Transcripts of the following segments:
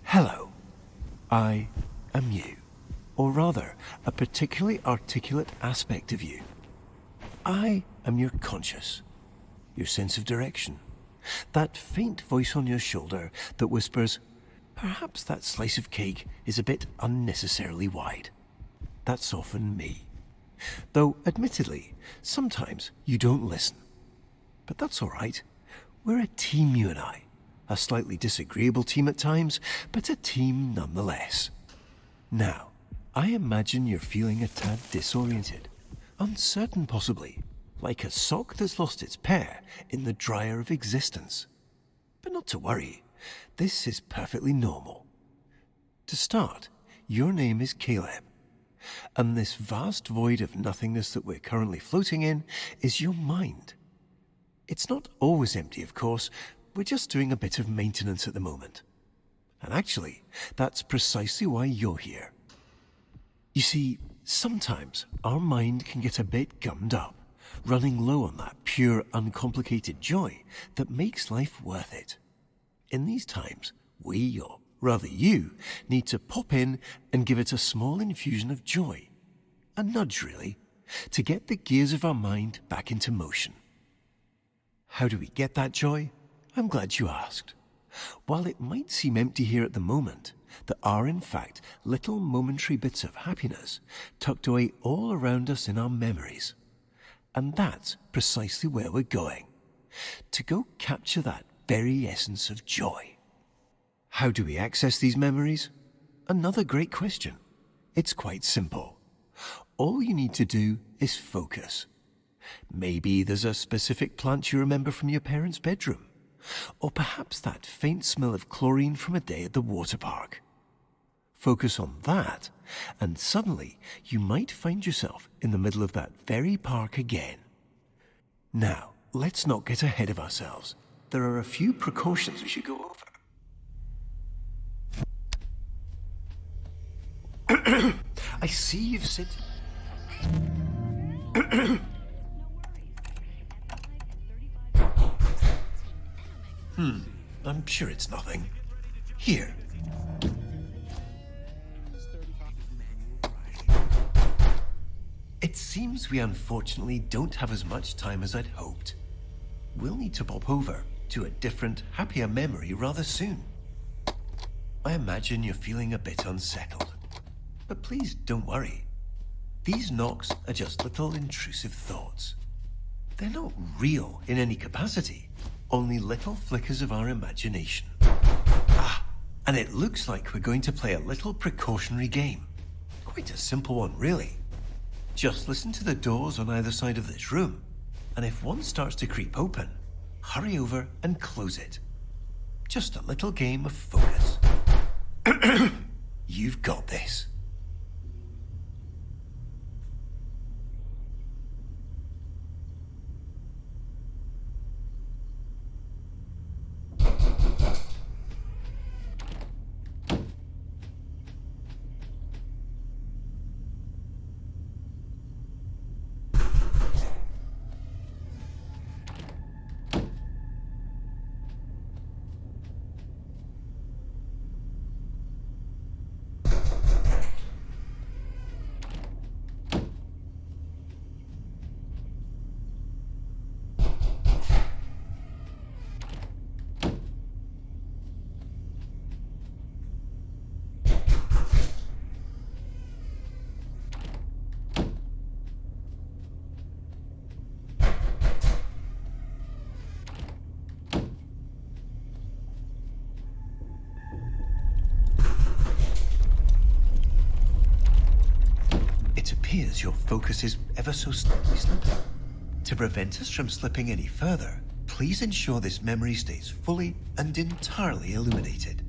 Hello. I am you. Or rather, a particularly articulate aspect of you. I am your conscious, your sense of direction. That faint voice on your shoulder that whispers, perhaps that slice of cake is a bit unnecessarily wide. That's often me. Though, admittedly, sometimes you don't listen. But that's all right. We're a team, you and I. A slightly disagreeable team at times, but a team nonetheless. Now, I imagine you're feeling a tad disoriented, uncertain possibly, like a sock that's lost its pair in the dryer of existence. But not to worry, this is perfectly normal. To start, your name is Caleb, and this vast void of nothingness that we're currently floating in is your mind. It's not always empty, of course. We're just doing a bit of maintenance at the moment. And actually, that's precisely why you're here. You see, sometimes our mind can get a bit gummed up, running low on that pure, uncomplicated joy that makes life worth it. In these times, we, or rather you, need to pop in and give it a small infusion of joy. A nudge, really, to get the gears of our mind back into motion. How do we get that joy? I'm glad you asked. While it might seem empty here at the moment, there are in fact little momentary bits of happiness tucked away all around us in our memories. And that's precisely where we're going. To go capture that very essence of joy. How do we access these memories? Another great question. It's quite simple. All you need to do is focus. Maybe there's a specific plant you remember from your parents' bedroom. Or perhaps that faint smell of chlorine from a day at the water park. Focus on that, and suddenly you might find yourself in the middle of that very park again. Now, let's not get ahead of ourselves. There are a few precautions we should go over. I see you've said... I'm sure it's nothing. Here. It seems we unfortunately don't have as much time as I'd hoped. We'll need to pop over to a different, happier memory rather soon. I imagine you're feeling a bit unsettled. But please don't worry. These knocks are just little intrusive thoughts. They're not real in any capacity. Only little flickers of our imagination. And it looks like we're going to play a little precautionary game. Quite a simple one, really. Just listen to the doors on either side of this room, and if one starts to creep open, hurry over and close it. Just a little game of focus. You've got this. Your focus is ever so slightly slipping. To prevent us from slipping any further, please ensure this memory stays fully and entirely illuminated.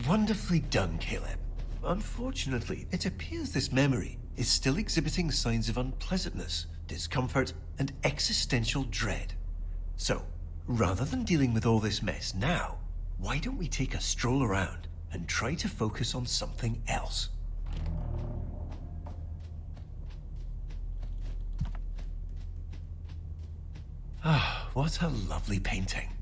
Wonderfully done, Caleb. Unfortunately, it appears this memory is still exhibiting signs of unpleasantness, discomfort, and existential dread. So, rather than dealing with all this mess now, why don't we take a stroll around and try to focus on something else? Ah, what a lovely painting.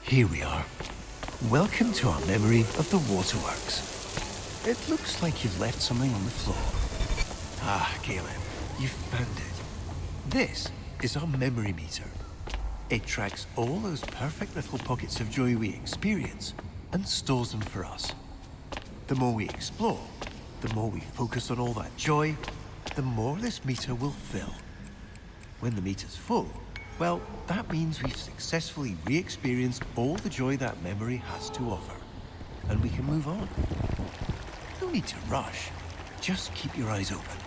Here we are. Welcome to our memory of the waterworks. It looks like you've left something on the floor. Ah, Caleb, you found it. This is our memory meter. It tracks all those perfect little pockets of joy we experience and stores them for us. The more we explore, the more we focus on all that joy, the more this meter will fill. When the meter's full, well, that means we've successfully re-experienced all the joy that memory has to offer. And we can move on. No need to rush. Just keep your eyes open.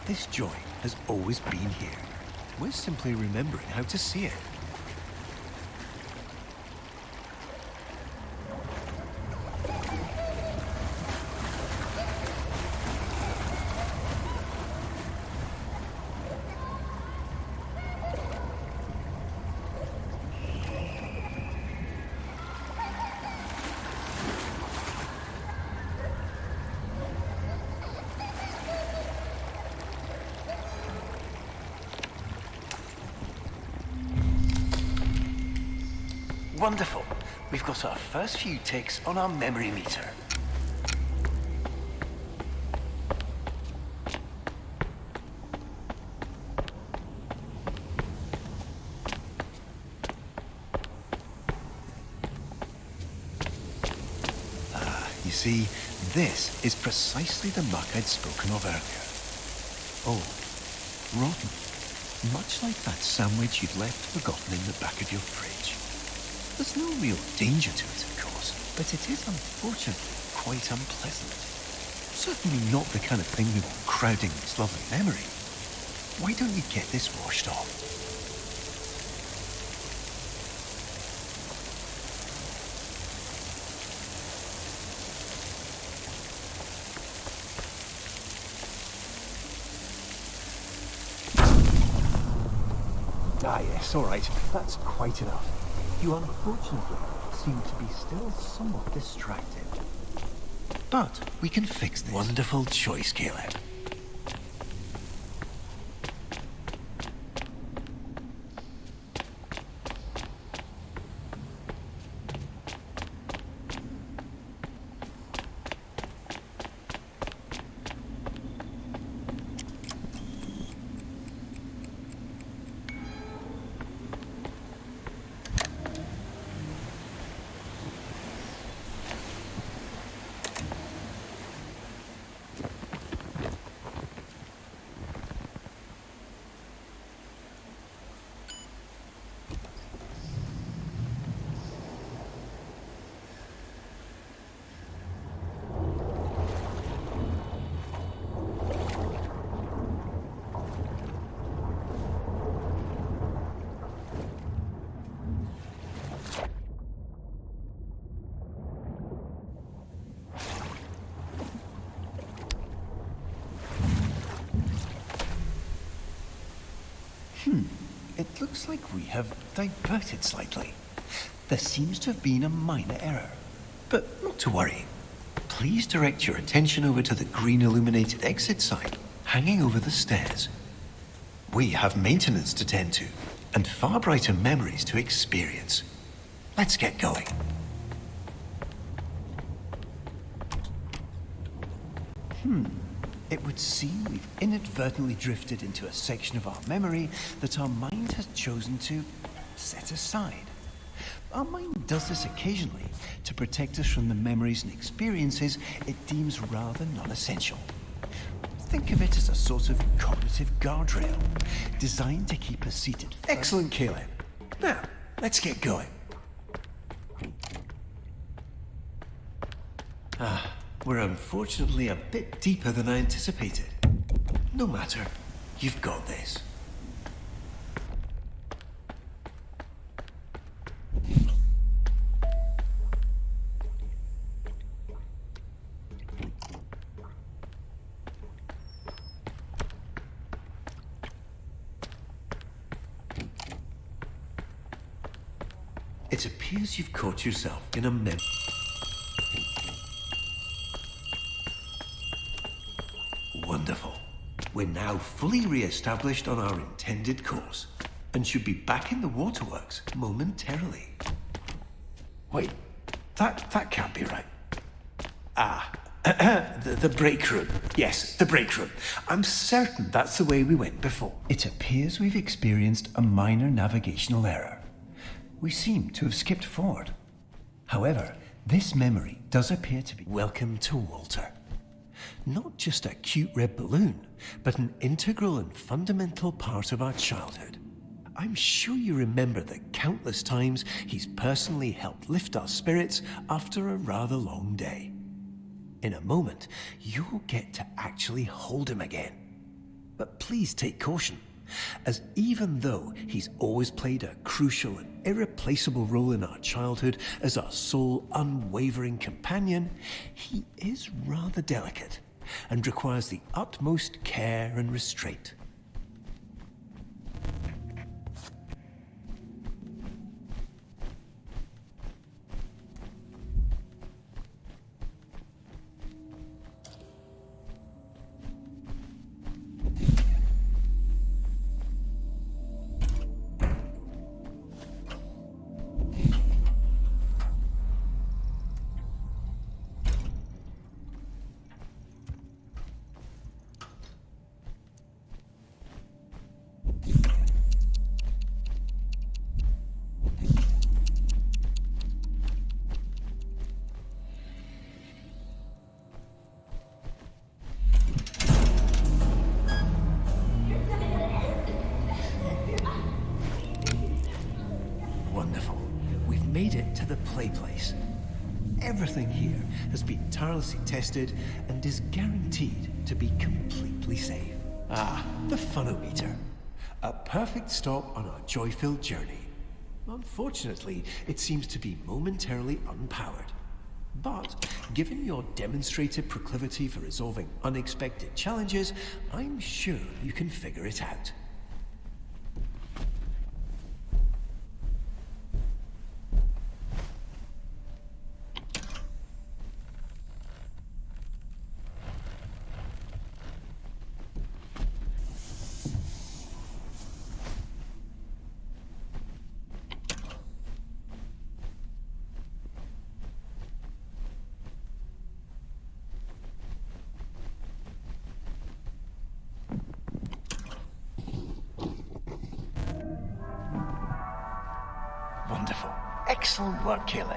This joy has always been here. We're simply remembering how to see it. Wonderful. We've got our first few ticks on our memory meter. You see, this is precisely the muck I'd spoken of earlier. Oh, rotten. Much like that sandwich you'd left forgotten in the back of your fridge. There's no real danger to it, of course, but it is unfortunately quite unpleasant. Certainly not the kind of thing we want crowding this lovely memory. Why don't you get this washed off? Ah yes, all right. That's quite enough. You unfortunately seem to be still somewhat distracted. But we can fix this. Wonderful choice, Caleb. It looks like we have diverted slightly. There seems to have been a minor error. But not to worry. Please direct your attention over to the green illuminated exit sign hanging over the stairs. We have maintenance to tend to, and far brighter memories to experience. Let's get going. It would seem we've inadvertently drifted into a section of our memory that our mind has chosen to set aside. Our mind does this occasionally to protect us from the memories and experiences it deems rather non-essential. Think of it as a sort of cognitive guardrail, designed to keep us seated. Excellent, Caleb. Now, let's get going. We're unfortunately a bit deeper than I anticipated. No matter. You've got this. It appears you've caught yourself in a Wonderful. We're now fully re-established on our intended course, and should be back in the waterworks momentarily. Wait, that can't be right. The break room. Yes, the break room. I'm certain that's the way we went before. It appears we've experienced a minor navigational error. We seem to have skipped forward. However, this memory does appear to be... Welcome to Walter. Not just a cute red balloon, but an integral and fundamental part of our childhood. I'm sure you remember the countless times he's personally helped lift our spirits after a rather long day. In a moment, you'll get to actually hold him again. But please take caution, as even though he's always played a crucial and irreplaceable role in our childhood as our sole unwavering companion, he is rather delicate and requires the utmost care and restraint. Wonderful. We've made it to the play place. Everything here has been tirelessly tested and is guaranteed to be completely safe. The funometer. A perfect stop on our joy-filled journey. Unfortunately, it seems to be momentarily unpowered. But, given your demonstrated proclivity for resolving unexpected challenges, I'm sure you can figure it out. Wonderful. Excellent work, Caleb.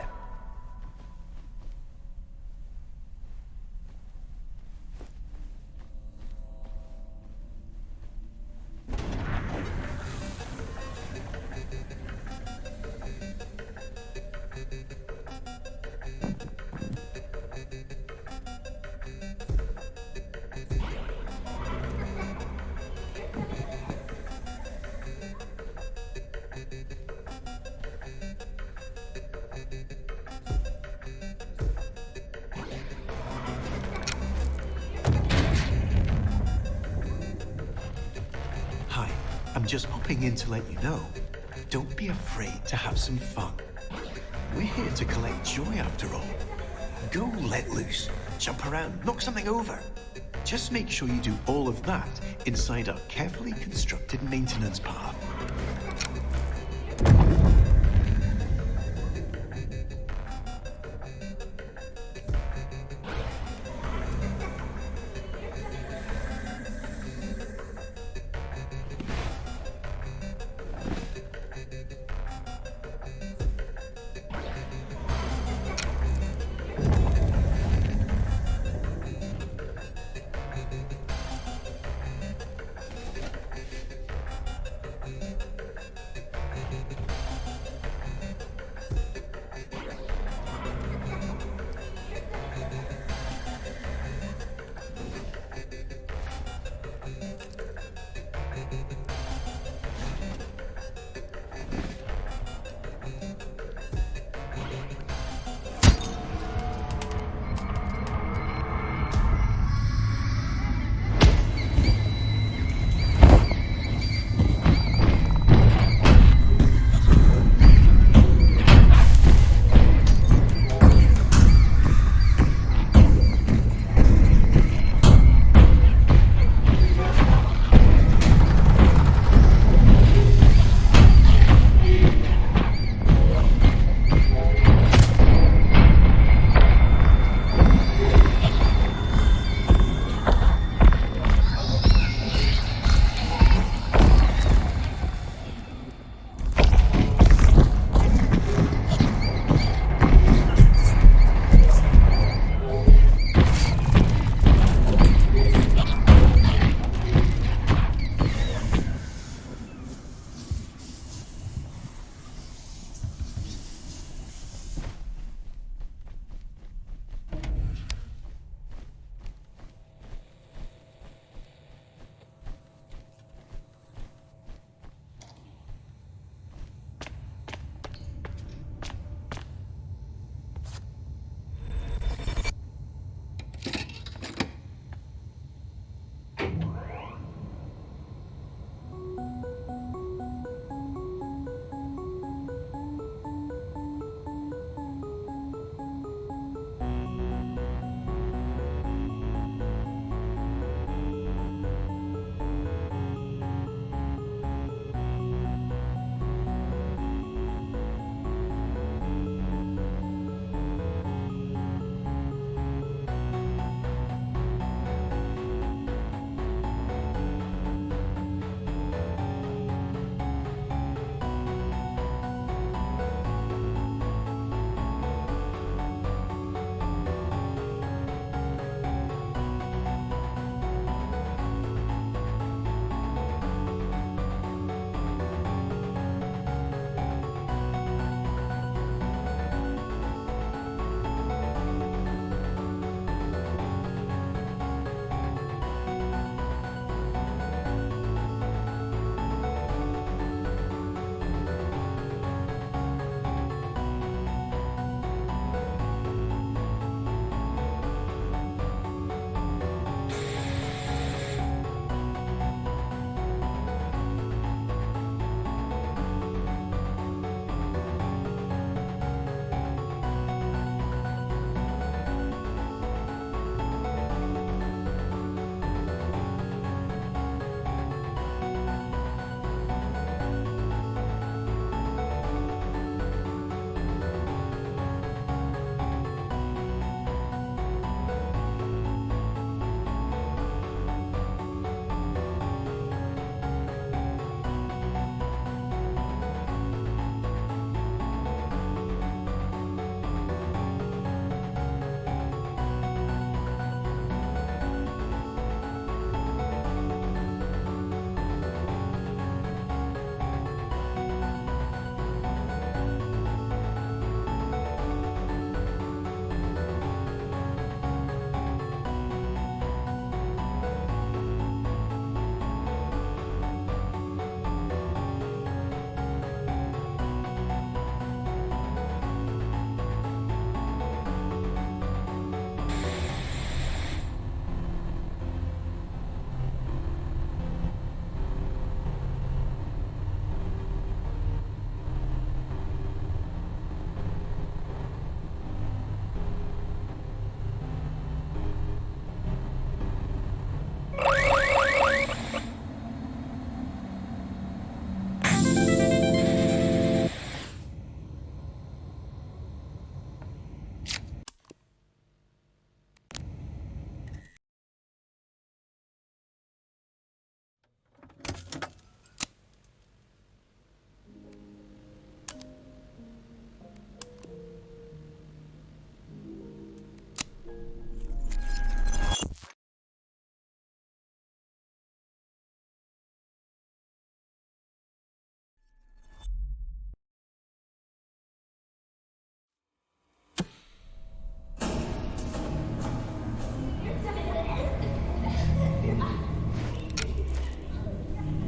I'm just popping in to let you know, don't be afraid to have some fun. We're here to collect joy after all. Go let loose, jump around, knock something over. Just make sure you do all of that inside our carefully constructed maintenance path.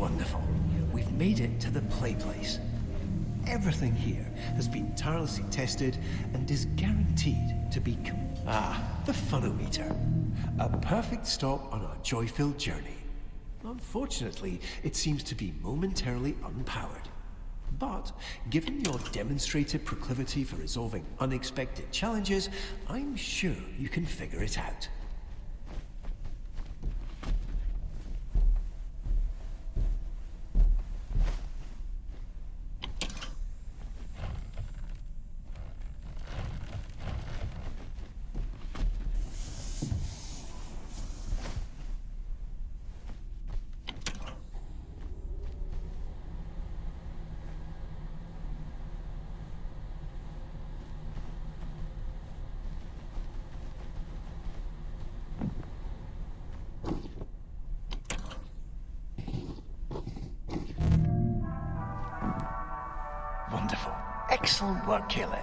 Wonderful. We've made it to the play place. Everything here has been tirelessly tested and is guaranteed to be the funometer. A perfect stop on our joy-filled journey. Unfortunately, it seems to be momentarily unpowered. But, given your demonstrated proclivity for resolving unexpected challenges, I'm sure you can figure it out. Wonderful. Excellent work, Caleb.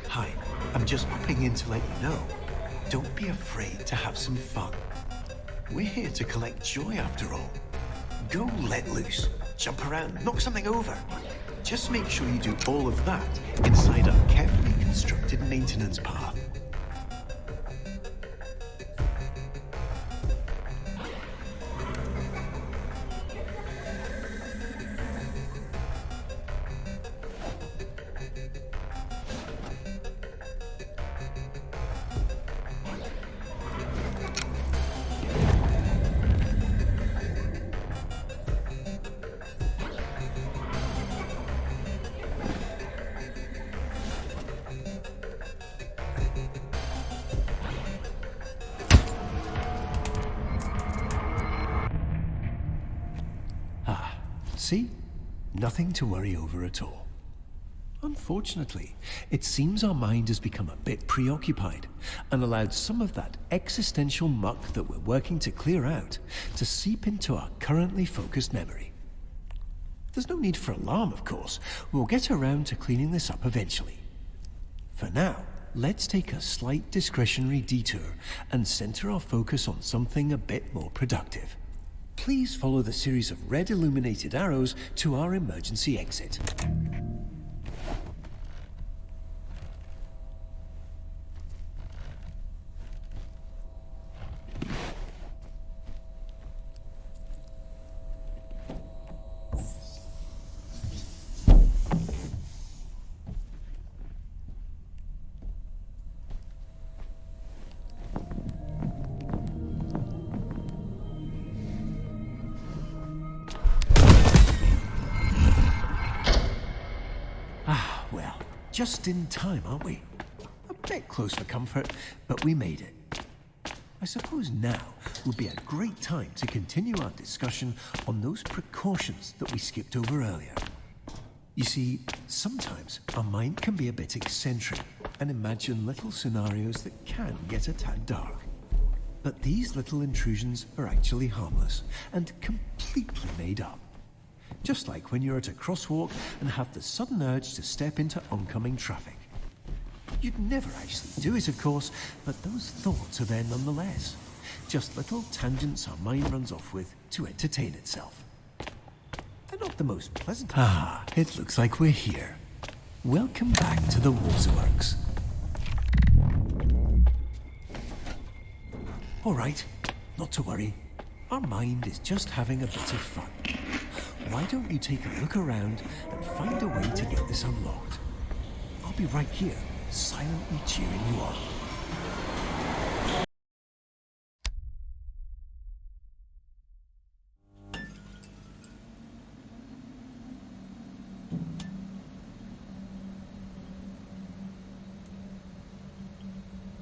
Hi, I'm just popping in to let you know. Don't be afraid to have some fun. We're here to collect joy after all. Go let loose, jump around, knock something over. Just make sure you do all of that inside our carefully constructed maintenance path. See? Nothing to worry over at all. Unfortunately, it seems our mind has become a bit preoccupied and allowed some of that existential muck that we're working to clear out to seep into our currently focused memory. There's no need for alarm, of course. We'll get around to cleaning this up eventually. For now, let's take a slight discretionary detour and center our focus on something a bit more productive. Please follow the series of red illuminated arrows to our emergency exit. Well, just in time, aren't we? A bit close for comfort, but we made it. I suppose now would be a great time to continue our discussion on those precautions that we skipped over earlier. You see, sometimes our mind can be a bit eccentric and imagine little scenarios that can get a tad dark. But these little intrusions are actually harmless and completely made up. Just like when you're at a crosswalk and have the sudden urge to step into oncoming traffic. You'd never actually do it, of course, but those thoughts are there nonetheless. Just little tangents our mind runs off with to entertain itself. They're not the most pleasant. It looks like we're here. Welcome back to the waterworks. All right, not to worry. Our mind is just having a bit of fun. Why don't you take a look around and find a way to get this unlocked? I'll be right here, silently cheering you on.